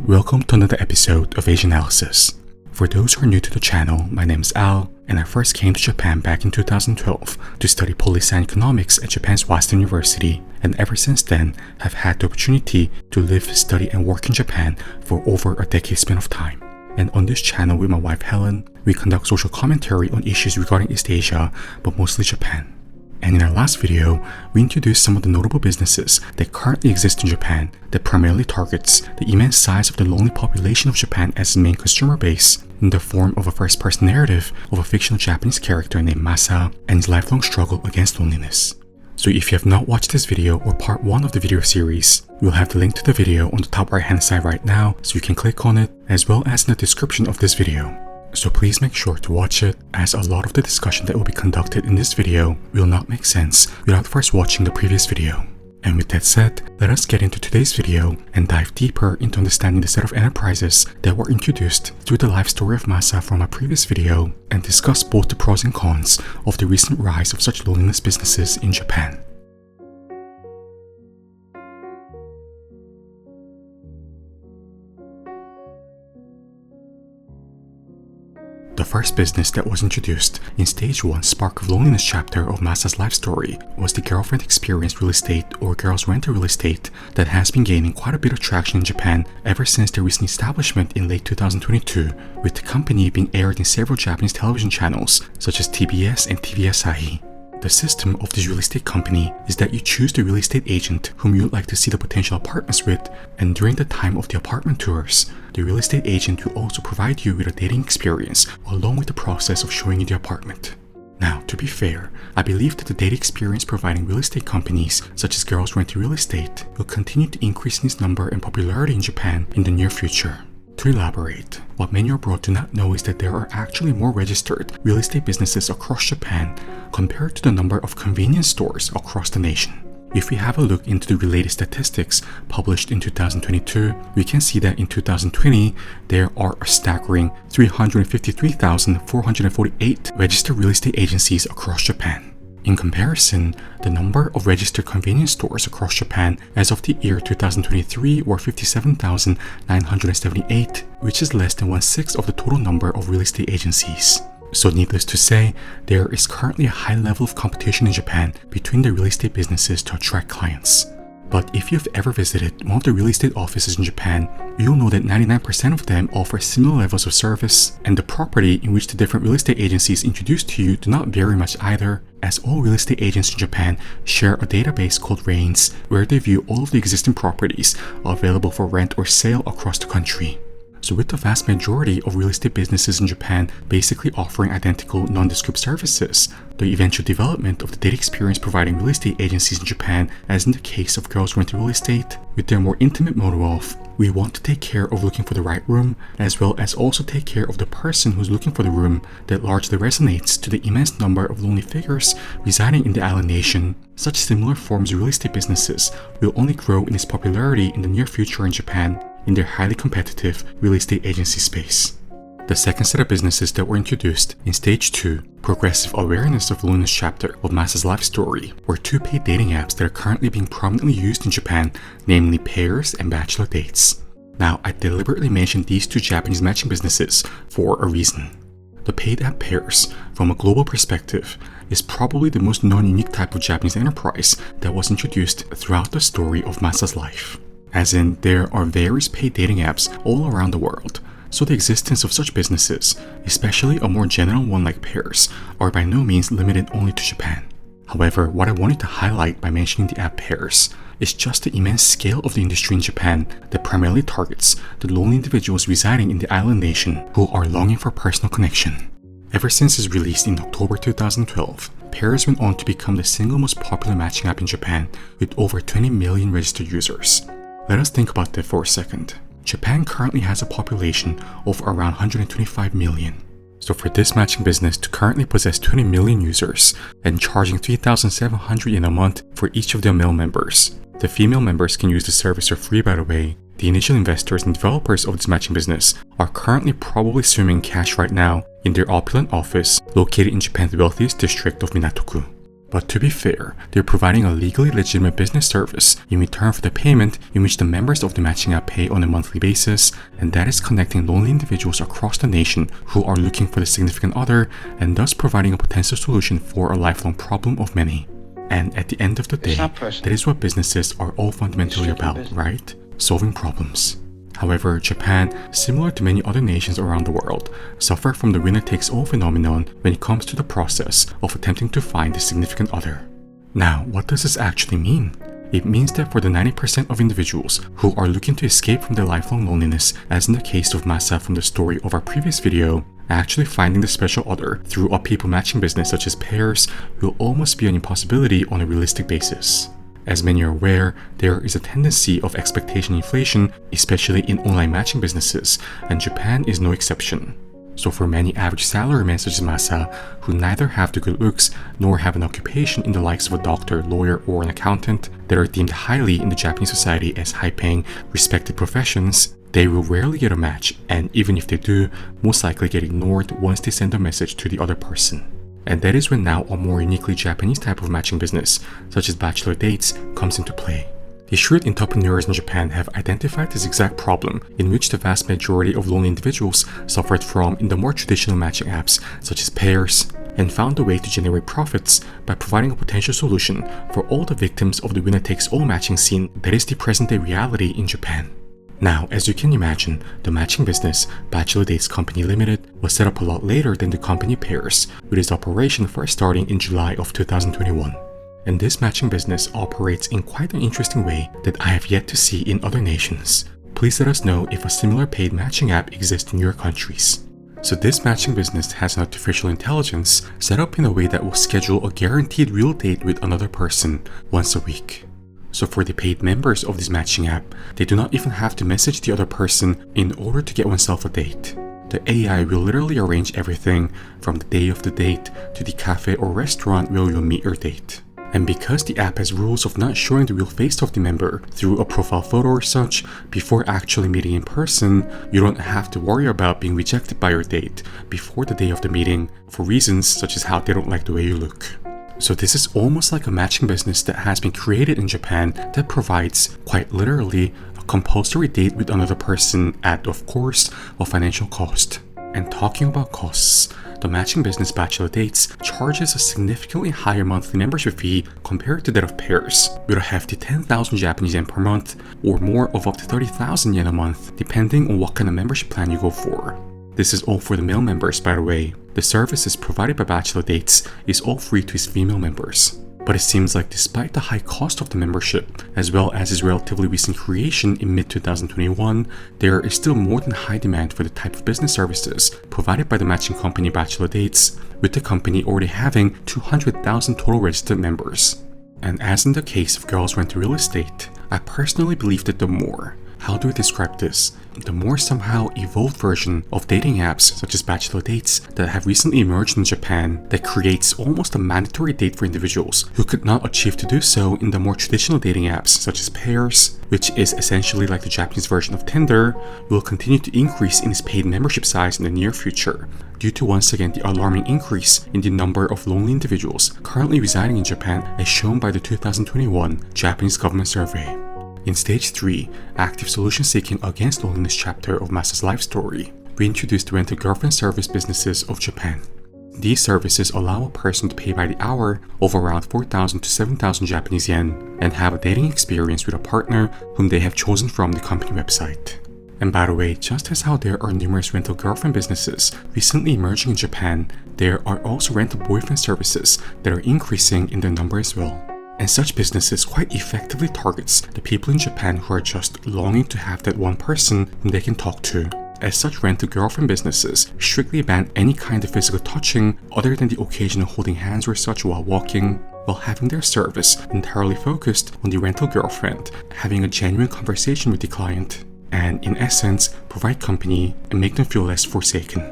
Welcome to another episode of Asian Analysis. For those who are new to the channel, my name is Al, and I first came to Japan back in 2012 to study policy and economics at Japan's Waseda University, and ever since then have had the opportunity to live, study, and work in Japan for over a decade span of time. And on this channel with my wife Helen, we conduct social commentary on issues regarding East Asia, but mostly Japan. And in our last video, we introduced some of the notable businesses that currently exist in Japan that primarily targets the immense size of the lonely population of Japan as its main consumer base in the form of a first-person narrative of a fictional Japanese character named Masa and his lifelong struggle against loneliness. So if you have not watched this video or part 1 of the video series, we'll have the link to the video on the top right hand side right now so you can click on it, as well as in the description of this video. So please make sure to watch it, as a lot of the discussion that will be conducted in this video will not make sense without first watching the previous video. And with that said, let us get into today's video and dive deeper into understanding the set of enterprises that were introduced through the life story of Masa from our previous video, and discuss both the pros and cons of the recent rise of such loneliness businesses in Japan. The first business that was introduced in Stage 1 Spark of Loneliness chapter of Masa's life story was the girlfriend experience real estate, or girls rental real estate, that has been gaining quite a bit of traction in Japan ever since their recent establishment in late 2022, with the company being aired in several Japanese television channels such as TBS and TV Asahi. The system of this real estate company is that you choose the real estate agent whom you would like to see the potential apartments with, and during the time of the apartment tours, the real estate agent will also provide you with a dating experience along with the process of showing you the apartment. Now, to be fair, I believe that the dating experience providing real estate companies such as Girls Renting Real Estate will continue to increase in its number and popularity in Japan in the near future. To elaborate, what many abroad do not know is that there are actually more registered real estate businesses across Japan compared to the number of convenience stores across the nation. If we have a look into the related statistics published in 2022, we can see that in 2020, there are a staggering 353,448 registered real estate agencies across Japan. In comparison, the number of registered convenience stores across Japan as of the year 2023 were 57,978, which is less than 1/6 of the total number of real estate agencies. So needless to say, there is currently a high level of competition in Japan between the real estate businesses to attract clients. But if you've ever visited one of the real estate offices in Japan, you'll know that 99% of them offer similar levels of service, and the property in which the different real estate agencies introduce to you do not vary much either, as all real estate agents in Japan share a database called RAINS, where they view all of the existing properties available for rent or sale across the country. So with the vast majority of real estate businesses in Japan basically offering identical nondescript services, the eventual development of the data experience providing real estate agencies in Japan, as in the case of Girls Renting Real Estate, with their more intimate motto of, we want to take care of looking for the right room, as well as also take care of the person who's looking for the room, that largely resonates to the immense number of lonely figures residing in the island nation. Such similar forms of real estate businesses will only grow in its popularity in the near future in Japan, in their highly competitive real estate agency space. The second set of businesses that were introduced in Stage 2, Progressive Awareness of Loneliness chapter of Masa's life story, were two paid dating apps that are currently being prominently used in Japan, namely Pairs and Bachelor Dates. Now, I deliberately mentioned these two Japanese matching businesses for a reason. The paid app Pairs, from a global perspective, is probably the most non-unique type of Japanese enterprise that was introduced throughout the story of Masa's life. As in, there are various paid dating apps all around the world, so the existence of such businesses, especially a more general one like Pairs, are by no means limited only to Japan. However, what I wanted to highlight by mentioning the app Pairs is just the immense scale of the industry in Japan that primarily targets the lonely individuals residing in the island nation who are longing for personal connection. Ever since its release in October 2012, Pairs went on to become the single most popular matching app in Japan with over 20 million registered users. Let us think about that for a second. Japan currently has a population of around 125 million. So for this matching business to currently possess 20 million users and charging 3,700 yen a month for each of their male members. The female members can use the service for free, by the way. The initial investors and developers of this matching business are currently probably swimming in cash right now in their opulent office located in Japan's wealthiest district of Minatoku. But to be fair, they're providing a legally legitimate business service in return for the payment in which the members of the matching app pay on a monthly basis, and that is connecting lonely individuals across the nation who are looking for the significant other and thus providing a potential solution for a lifelong problem of many. And at the end of the day, that is what businesses are all fundamentally about, right? Solving problems. However, Japan, similar to many other nations around the world, suffer from the winner-takes-all phenomenon when it comes to the process of attempting to find the significant other. Now, what does this actually mean? It means that for the 90% of individuals who are looking to escape from their lifelong loneliness, as in the case of Masa from the story of our previous video, actually finding the special other through a people matching business such as pairs will almost be an impossibility on a realistic basis. As many are aware, there is a tendency of expectation inflation, especially in online matching businesses, and Japan is no exception. So for many average salarymen such as Masa, who neither have the good looks nor have an occupation in the likes of a doctor, lawyer, or an accountant that are deemed highly in the Japanese society as high-paying, respected professions, they will rarely get a match, and even if they do, most likely get ignored once they send a message to the other person. And that is when now a more uniquely Japanese type of matching business, such as Bachelor Dates, comes into play. The shrewd entrepreneurs in Japan have identified this exact problem in which the vast majority of lonely individuals suffered from in the more traditional matching apps such as Pairs, and found a way to generate profits by providing a potential solution for all the victims of the winner-takes-all matching scene that is the present-day reality in Japan. Now, as you can imagine, the matching business, Bachelor Dates Company Limited, was set up a lot later than the company Pairs, with its operation first starting in July of 2021. And this matching business operates in quite an interesting way that I have yet to see in other nations. Please let us know if a similar paid matching app exists in your countries. So this matching business has an artificial intelligence set up in a way that will schedule a guaranteed real date with another person once a week. So for the paid members of this matching app, they do not even have to message the other person in order to get oneself a date. The AI will literally arrange everything from the day of the date to the cafe or restaurant where you'll meet your date. And because the app has rules of not showing the real face of the member through a profile photo or such before actually meeting in person, you don't have to worry about being rejected by your date before the day of the meeting for reasons such as how they don't like the way you look. So this is almost like a matching business that has been created in Japan that provides, quite literally, a compulsory date with another person at, of course, a financial cost. And talking about costs, the matching business Bachelor Dates charges a significantly higher monthly membership fee compared to that of Pairs, with a hefty 10,000 Japanese yen per month, or more of up to 30,000 yen a month, depending on what kind of membership plan you go for. This is all for the male members, by the way. The services provided by Bachelor Dates is all free to its female members. But it seems like despite the high cost of the membership, as well as its relatively recent creation in mid-2021, there is still more than high demand for the type of business services provided by the matching company Bachelor Dates, with the company already having 200,000 total registered members. And as in the case of Girls Rent Real Estate, I personally believe that the more somehow evolved version of dating apps such as Bachelor Dates that have recently emerged in Japan that creates almost a mandatory date for individuals who could not achieve to do so in the more traditional dating apps such as Pairs, which is essentially like the Japanese version of Tinder, will continue to increase in its paid membership size in the near future, due to once again the alarming increase in the number of lonely individuals currently residing in Japan as shown by the 2021 Japanese government survey. In Stage 3, Active Solution Seeking Against Loneliness chapter of Masa's life story, we introduced the rental girlfriend service businesses of Japan. These services allow a person to pay by the hour of around 4,000 to 7,000 Japanese yen and have a dating experience with a partner whom they have chosen from the company website. And by the way, just as how there are numerous rental girlfriend businesses recently emerging in Japan, there are also rental boyfriend services that are increasing in their number as well. And such businesses quite effectively targets the people in Japan who are just longing to have that one person whom they can talk to, as such rental girlfriend businesses strictly ban any kind of physical touching other than the occasional holding hands or such while walking, while having their service entirely focused on the rental girlfriend having a genuine conversation with the client, and in essence provide company and make them feel less forsaken.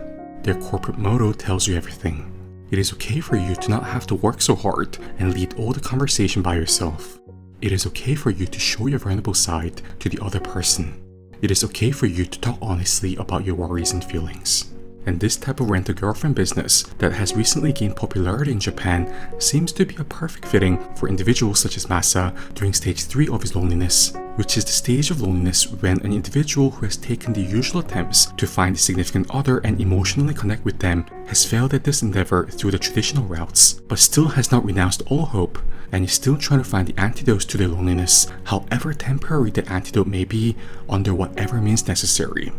Their corporate motto tells you everything. It is okay for you to not have to work so hard and lead all the conversation by yourself. It is okay for you to show your vulnerable side to the other person. It is okay for you to talk honestly about your worries and feelings. And this type of rent-a-girlfriend business that has recently gained popularity in Japan seems to be a perfect fitting for individuals such as Masa during stage 3 of his loneliness, which is the stage of loneliness when an individual who has taken the usual attempts to find a significant other and emotionally connect with them has failed at this endeavor through the traditional routes, but still has not renounced all hope and is still trying to find the antidote to their loneliness, however temporary that antidote may be, under whatever means necessary.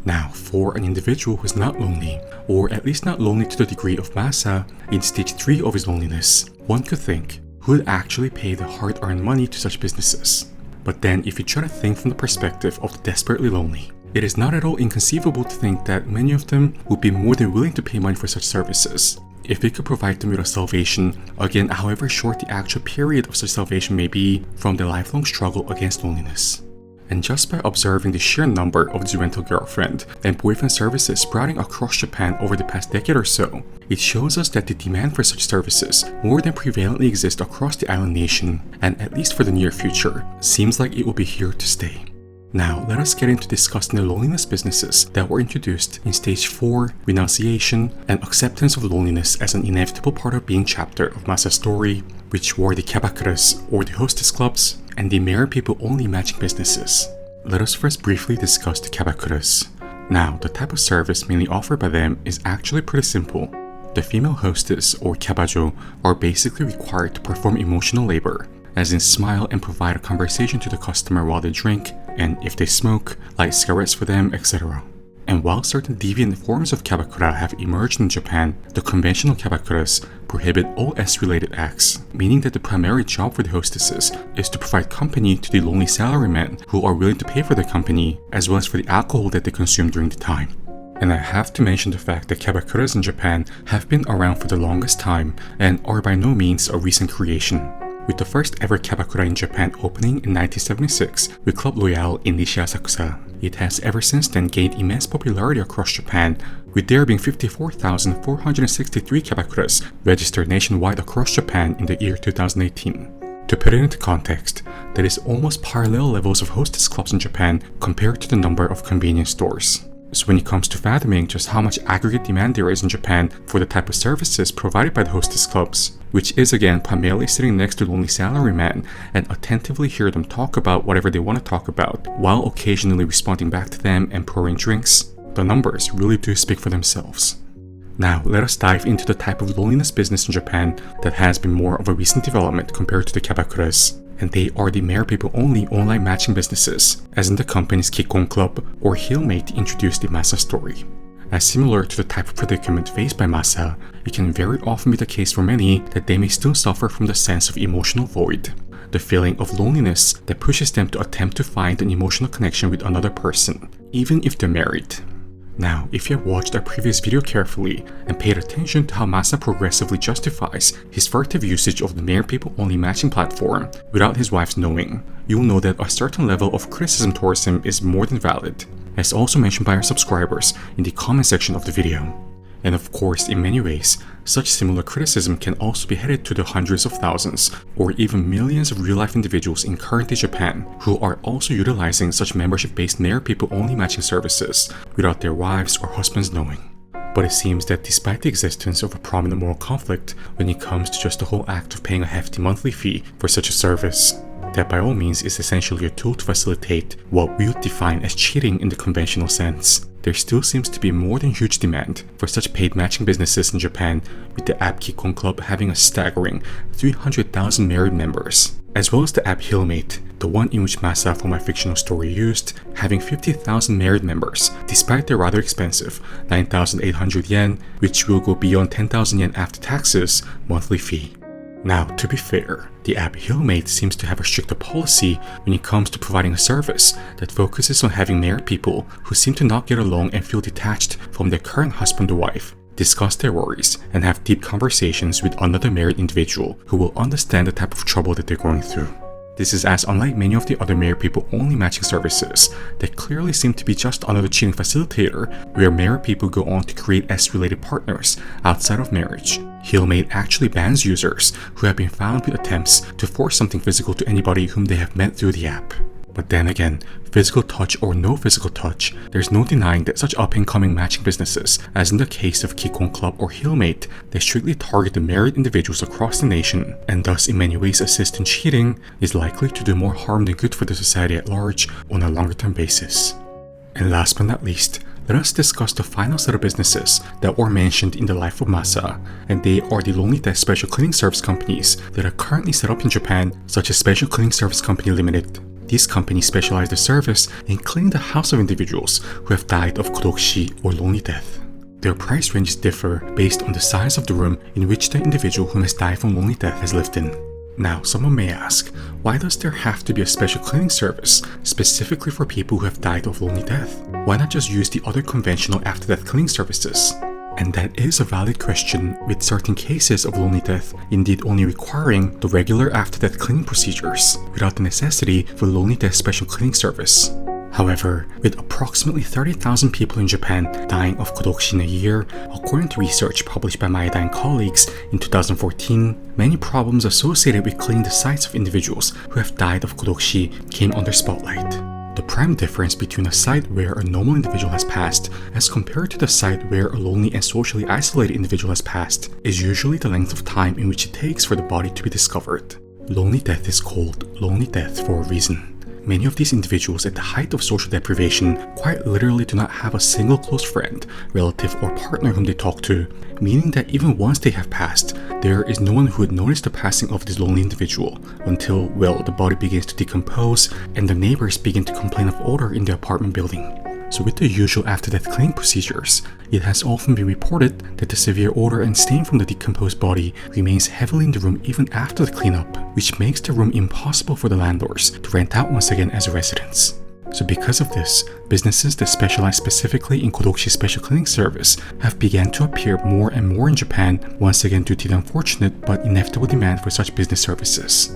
Now, for an individual who is not lonely, or at least not lonely to the degree of Masa in stage 3 of his loneliness, one could think, who would actually pay the hard-earned money to such businesses? But then, if you try to think from the perspective of the desperately lonely, it is not at all inconceivable to think that many of them would be more than willing to pay money for such services, if they could provide them with a salvation, again however short the actual period of such salvation may be, from their lifelong struggle against loneliness. And just by observing the sheer number of these rental girlfriend and boyfriend services sprouting across Japan over the past decade or so, it shows us that the demand for such services more than prevalently exists across the island nation, and at least for the near future, seems like it will be here to stay. Now, let us get into discussing the loneliness businesses that were introduced in stage 4, renunciation, and acceptance of loneliness as an inevitable part of being chapter of Masa's story, which were the Kyabakuras, or the hostess clubs, and the married people only matching businesses. Let us first briefly discuss the Kyabakuras. Now, the type of service mainly offered by them is actually pretty simple. The female hostess, or kyabajo, are basically required to perform emotional labor, as in smile and provide a conversation to the customer while they drink, and if they smoke, light cigarettes for them, etc. And while certain deviant forms of Kyabakura have emerged in Japan, the conventional Kyabakuras prohibit all S-related acts, meaning that the primary job for the hostesses is to provide company to the lonely salarymen who are willing to pay for their company, as well as for the alcohol that they consume during the time. And I have to mention the fact that Kyabakuras in Japan have been around for the longest time and are by no means a recent creation, with the first ever Kyabakura in Japan opening in 1976 with Club Royale in Nishi-Asakusa. It has ever since then gained immense popularity across Japan, with there being 54,463 Kyabakuras registered nationwide across Japan in the year 2018. To put it into context, that is almost parallel levels of hostess clubs in Japan compared to the number of convenience stores. So when it comes to fathoming just how much aggregate demand there is in Japan for the type of services provided by the hostess clubs, which is again primarily sitting next to lonely salarymen and attentively hear them talk about whatever they want to talk about, while occasionally responding back to them and pouring drinks, the numbers really do speak for themselves. Now, let us dive into the type of loneliness business in Japan that has been more of a recent development compared to the Kyabakuras, and they are the married people only online matching businesses, as in the company's Kikon Club or Healmate introduced in Masa's story. As similar to the type of predicament faced by Masa, it can very often be the case for many that they may still suffer from the sense of emotional void, the feeling of loneliness that pushes them to attempt to find an emotional connection with another person, even if they're married. Now, if you have watched our previous video carefully and paid attention to how Masa progressively justifies his furtive usage of the married people only matching platform without his wife's knowing, you will know that a certain level of criticism towards him is more than valid, as also mentioned by our subscribers in the comment section of the video. And of course, in many ways, such similar criticism can also be headed to the hundreds of thousands or even millions of real-life individuals in current-day Japan who are also utilizing such membership-based married people only matching services without their wives or husbands knowing. But it seems that despite the existence of a prominent moral conflict when it comes to just the whole act of paying a hefty monthly fee for such a service, that by all means is essentially a tool to facilitate what we would define as cheating in the conventional sense, there still seems to be more than huge demand for such paid matching businesses in Japan, with the app Kikon Club having a staggering 300,000 married members, as well as the app Healmate, the one in which Masa for my fictional story used, having 50,000 married members, despite their rather expensive 9,800 yen, which will go beyond 10,000 yen after taxes, monthly fee. Now, to be fair, the app Healmate seems to have a stricter policy when it comes to providing a service that focuses on having married people who seem to not get along and feel detached from their current husband or wife discuss their worries and have deep conversations with another married individual who will understand the type of trouble that they're going through. This is as unlike many of the other married people only matching services that clearly seem to be just another cheating facilitator where married people go on to create S-related partners outside of marriage. Healmate actually bans users who have been found with attempts to force something physical to anybody whom they have met through the app. But then again, physical touch or no physical touch, there's no denying that such up-and-coming matching businesses, as in the case of Kikon Club or Healmate, they strictly target the married individuals across the nation, and thus in many ways assist in cheating, is likely to do more harm than good for the society at large on a longer-term basis. And last but not least, let us discuss the final set of businesses that were mentioned in the life of Masa, and they are the lonely death special cleaning service companies that are currently set up in Japan, such as Special Cleaning Service Company Limited. These companies specialize their service in cleaning the house of individuals who have died of kodokushi or lonely death. Their price ranges differ based on the size of the room in which the individual who has died from lonely death has lived in. Now, someone may ask, why does there have to be a special cleaning service specifically for people who have died of lonely death? Why not just use the other conventional after-death cleaning services? And that is a valid question, with certain cases of lonely death indeed only requiring the regular after-death cleaning procedures without the necessity for lonely death special cleaning service. However, with approximately 30,000 people in Japan dying of kodokushi in a year, according to research published by Maeda and colleagues in 2014, many problems associated with cleaning the sites of individuals who have died of kodokushi came under spotlight. The prime difference between a site where a normal individual has passed as compared to the site where a lonely and socially isolated individual has passed is usually the length of time in which it takes for the body to be discovered. Lonely death is called lonely death for a reason. Many of these individuals at the height of social deprivation quite literally do not have a single close friend, relative, or partner whom they talk to, meaning that even once they have passed, there is no one who would notice the passing of this lonely individual until, well, the body begins to decompose and the neighbors begin to complain of odor in the apartment building. So with the usual after-death cleaning procedures, it has often been reported that the severe odor and stain from the decomposed body remains heavily in the room even after the cleanup, which makes the room impossible for the landlords to rent out once again as a residence. So because of this, businesses that specialize specifically in kodokushi special cleaning service have begun to appear more and more in Japan, once again due to the unfortunate but inevitable demand for such business services.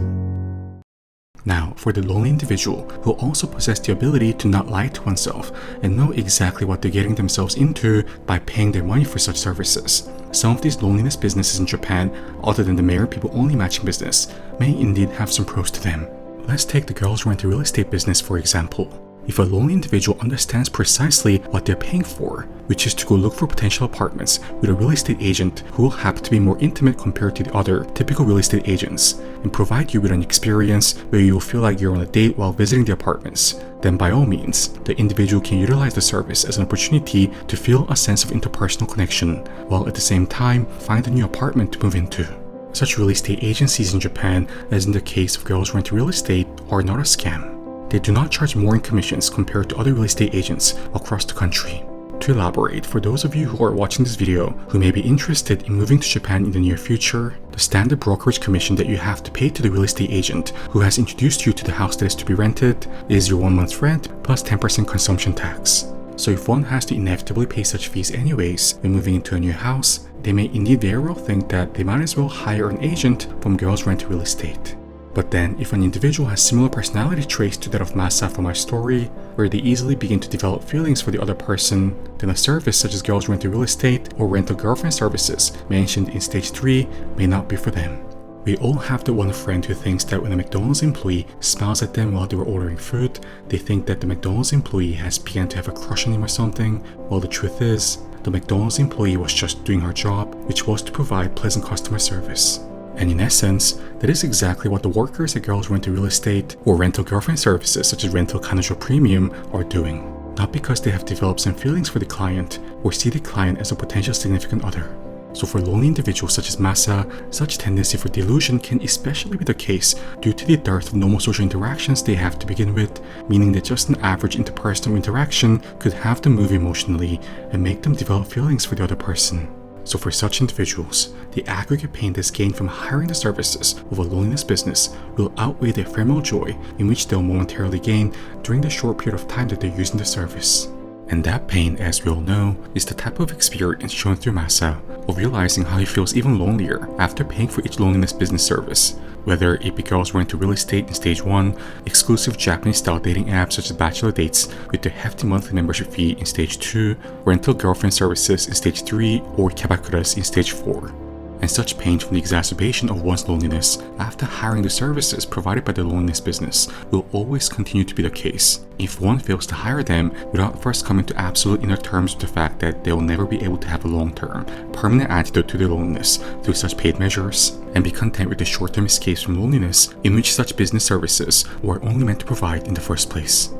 Now, for the lonely individual who also possess the ability to not lie to oneself and know exactly what they're getting themselves into by paying their money for such services, some of these loneliness businesses in Japan, other than the married people only matching business, may indeed have some pros to them. Let's take the girls rental real estate business for example. If a lonely individual understands precisely what they're paying for, which is to go look for potential apartments with a real estate agent who will happen to be more intimate compared to the other typical real estate agents, and provide you with an experience where you will feel like you're on a date while visiting the apartments, then by all means, the individual can utilize the service as an opportunity to feel a sense of interpersonal connection, while at the same time find a new apartment to move into. Such real estate agencies in Japan, as in the case of girls rental real estate, are not a scam. They do not charge more in commissions compared to other real estate agents across the country. To elaborate, for those of you who are watching this video who may be interested in moving to Japan in the near future, the standard brokerage commission that you have to pay to the real estate agent who has introduced you to the house that is to be rented is your 1 month's rent plus 10% consumption tax. So if one has to inevitably pay such fees anyways when moving into a new house, they may indeed very well think that they might as well hire an agent from girls rental real estate. But then, if an individual has similar personality traits to that of Masa from our story, where they easily begin to develop feelings for the other person, then a service such as girls rental real estate or rental girlfriend services mentioned in stage 3 may not be for them. We all have the one friend who thinks that when a McDonald's employee smiles at them while they were ordering food, they think that the McDonald's employee has begun to have a crush on him or something, while the truth is, the McDonald's employee was just doing her job, which was to provide pleasant customer service. And in essence, that is exactly what the workers at girls rental real estate or rental girlfriend services such as rental彼女 premium are doing. Not because they have developed some feelings for the client or see the client as a potential significant other. So for lonely individuals such as Masa, such tendency for delusion can especially be the case due to the dearth of normal social interactions they have to begin with, meaning that just an average interpersonal interaction could have them move emotionally and make them develop feelings for the other person. So for such individuals, the aggregate pain that's gained from hiring the services of a loneliness business will outweigh the ephemeral joy in which they'll momentarily gain during the short period of time that they're using the service. And that pain, as we all know, is the type of experience shown through Masa of realizing how he feels even lonelier after paying for each loneliness business service, whether it be girls rental real estate in stage 1, exclusive Japanese-style dating apps such as Bachelor Dates with their hefty monthly membership fee in stage 2, rental girlfriend services in stage 3, or Kyabakuras in stage 4. and such pain from the exacerbation of one's loneliness after hiring the services provided by the loneliness business will always continue to be the case if one fails to hire them without first coming to absolute inner terms with the fact that they will never be able to have a long-term, permanent antidote to their loneliness through such paid measures, and be content with the short-term escapes from loneliness in which such business services were only meant to provide in the first place.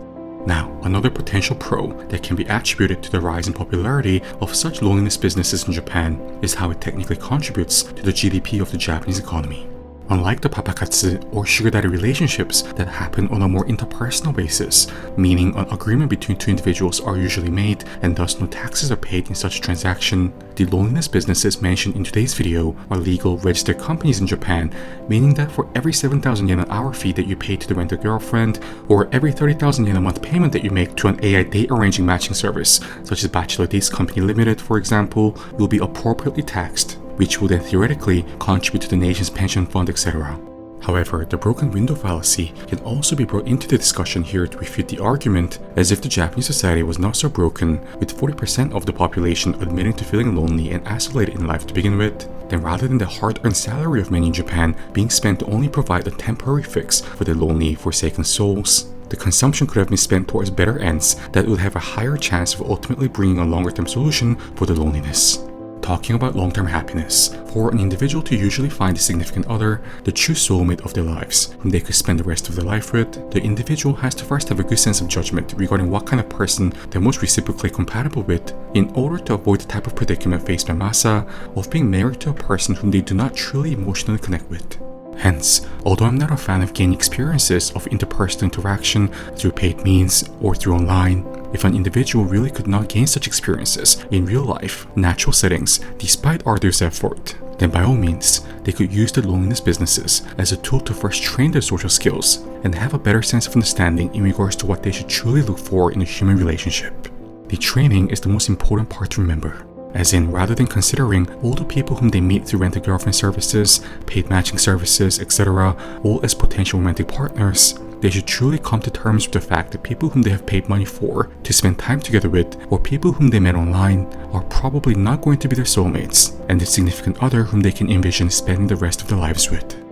Now, another potential pro that can be attributed to the rise in popularity of such loneliness businesses in Japan is how it technically contributes to the GDP of the Japanese economy. Unlike the papakatsu or sugar daddy relationships that happen on a more interpersonal basis, meaning an agreement between two individuals are usually made and thus no taxes are paid in such a transaction, the loneliness businesses mentioned in today's video are legal registered companies in Japan, meaning that for every 7,000 yen an hour fee that you pay to the rental girlfriend, or every 30,000 yen a month payment that you make to an AI date arranging matching service, such as Bachelor Dates Company Limited, for example, will be appropriately taxed, which will then theoretically contribute to the nation's pension fund, etc. However, the broken window fallacy can also be brought into the discussion here to refute the argument, as if the Japanese society was not so broken, with 40% of the population admitting to feeling lonely and isolated in life to begin with, then rather than the hard-earned salary of many in Japan being spent to only provide a temporary fix for their lonely, forsaken souls, the consumption could have been spent towards better ends that would have a higher chance of ultimately bringing a longer-term solution for the loneliness. Talking about long-term happiness, for an individual to usually find a significant other, the true soulmate of their lives, whom they could spend the rest of their life with, the individual has to first have a good sense of judgment regarding what kind of person they're most reciprocally compatible with, in order to avoid the type of predicament faced by Masa of being married to a person whom they do not truly emotionally connect with. Hence, although I'm not a fan of gaining experiences of interpersonal interaction through paid means or through online, if an individual really could not gain such experiences in real life, natural settings, despite arduous effort, then by all means, they could use the loneliness businesses as a tool to first train their social skills and have a better sense of understanding in regards to what they should truly look for in a human relationship. The training is the most important part to remember. As in, rather than considering all the people whom they meet through rent-a-girlfriend services, paid matching services, etc., all as potential romantic partners, they should truly come to terms with the fact that people whom they have paid money for to spend time together with, or people whom they met online, are probably not going to be their soulmates, and the significant other whom they can envision spending the rest of their lives with.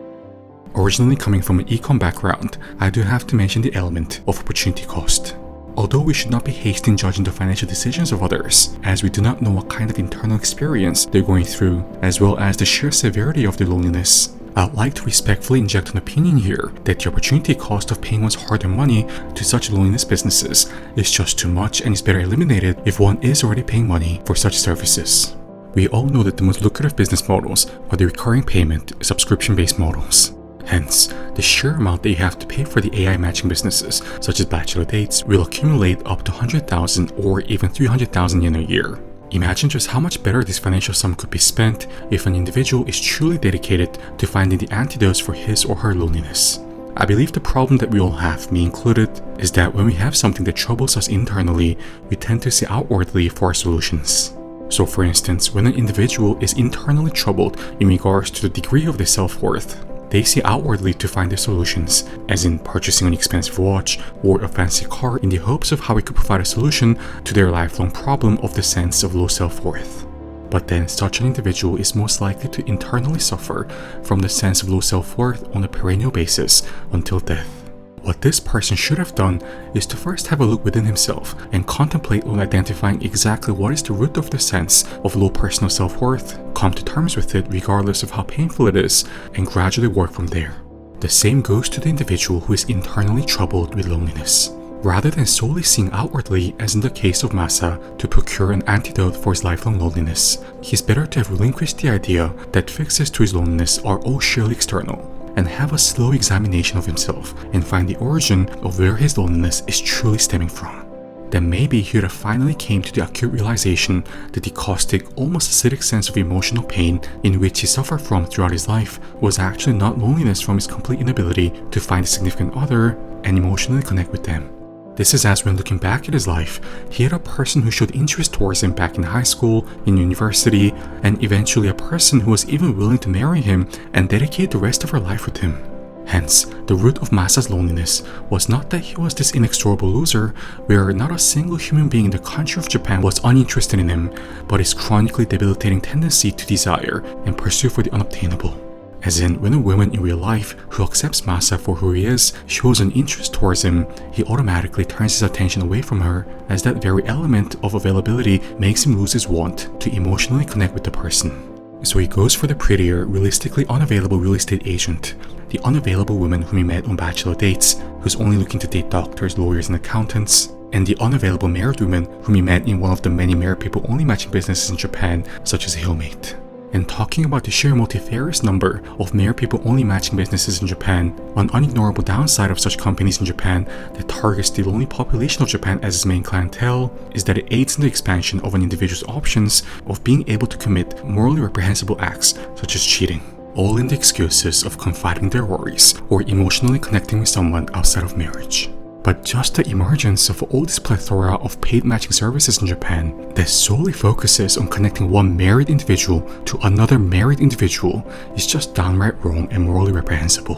Originally coming from an econ background, I do have to mention the element of opportunity cost. Although we should not be hasty in judging the financial decisions of others, as we do not know what kind of internal experience they're going through, as well as the sheer severity of their loneliness, I'd like to respectfully inject an opinion here that the opportunity cost of paying one's hard-earned money to such loneliness businesses is just too much and is better eliminated if one is already paying money for such services. We all know that the most lucrative business models are the recurring payment, subscription-based models. Hence, the sheer amount that you have to pay for the AI matching businesses, such as Bachelor Dates, will accumulate up to 100,000 or even 300,000 yen a year. Imagine just how much better this financial sum could be spent if an individual is truly dedicated to finding the antidotes for his or her loneliness. I believe the problem that we all have, me included, is that when we have something that troubles us internally, we tend to see outwardly for our solutions. So for instance, when an individual is internally troubled in regards to the degree of their self-worth, they see outwardly to find their solutions, as in purchasing an expensive watch or a fancy car in the hopes of how it could provide a solution to their lifelong problem of the sense of low self-worth. But then such an individual is most likely to internally suffer from the sense of low self-worth on a perennial basis until death. What this person should have done is to first have a look within himself and contemplate on identifying exactly what is the root of the sense of low personal self-worth, come to terms with it regardless of how painful it is, and gradually work from there. The same goes to the individual who is internally troubled with loneliness. Rather than solely seeing outwardly, as in the case of Masa, to procure an antidote for his lifelong loneliness, he is better to have relinquished the idea that fixes to his loneliness are all surely external, and have a slow examination of himself and find the origin of where his loneliness is truly stemming from. Then maybe he would have finally came to the acute realization that the caustic, almost acidic sense of emotional pain in which he suffered from throughout his life was actually not loneliness from his complete inability to find a significant other and emotionally connect with them. This is as when looking back at his life, he had a person who showed interest towards him back in high school, in university, and eventually a person who was even willing to marry him and dedicate the rest of her life with him. Hence, the root of Masa's loneliness was not that he was this inexorable loser where not a single human being in the country of Japan was uninterested in him, but his chronically debilitating tendency to desire and pursue for the unobtainable. As in, when a woman in real life who accepts Masa for who he is shows an interest towards him, he automatically turns his attention away from her, as that very element of availability makes him lose his want to emotionally connect with the person. So he goes for the prettier, realistically unavailable real estate agent, the unavailable woman whom he met on Bachelor Dates, who's only looking to date doctors, lawyers, and accountants, and the unavailable married woman whom he met in one of the many married people only matching businesses in Japan, such as Healmate. And talking about the sheer multifarious number of married people only matching businesses in Japan, one unignorable downside of such companies in Japan that targets the lonely population of Japan as its main clientele is that it aids in the expansion of an individual's options of being able to commit morally reprehensible acts such as cheating, all in the excuses of confiding their worries or emotionally connecting with someone outside of marriage. But just the emergence of all this plethora of paid matching services in Japan that solely focuses on connecting one married individual to another married individual is just downright wrong and morally reprehensible.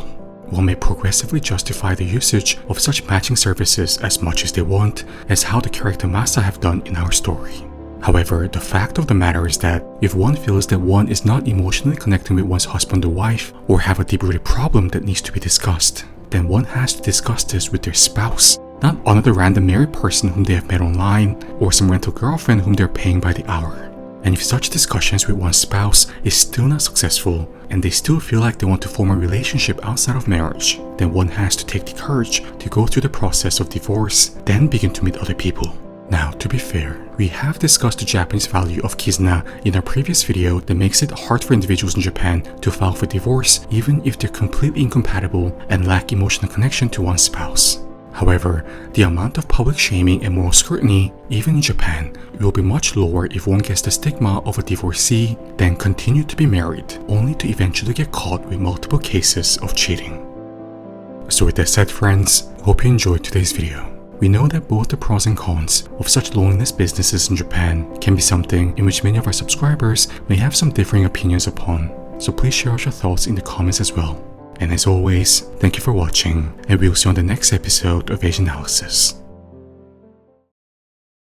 One may progressively justify the usage of such matching services as much as they want, as how the character Masa have done in our story. However, the fact of the matter is that if one feels that one is not emotionally connecting with one's husband or wife, or have a deep-rooted problem that needs to be discussed, then one has to discuss this with their spouse, not another random married person whom they have met online, or some rental girlfriend whom they're paying by the hour. And if such discussions with one's spouse is still not successful, and they still feel like they want to form a relationship outside of marriage, then one has to take the courage to go through the process of divorce, then begin to meet other people. Now, to be fair, we have discussed the Japanese value of kizuna in our previous video that makes it hard for individuals in Japan to file for divorce even if they're completely incompatible and lack emotional connection to one's spouse. However, the amount of public shaming and moral scrutiny, even in Japan, will be much lower if one gets the stigma of a divorcee, then continue to be married, only to eventually get caught with multiple cases of cheating. So with that said, friends, hope you enjoyed today's video. We know that both the pros and cons of such loneliness businesses in Japan can be something in which many of our subscribers may have some differing opinions upon, so please share your thoughts in the comments as well. And as always, thank you for watching, and we'll see you on the next episode of Age Analysis.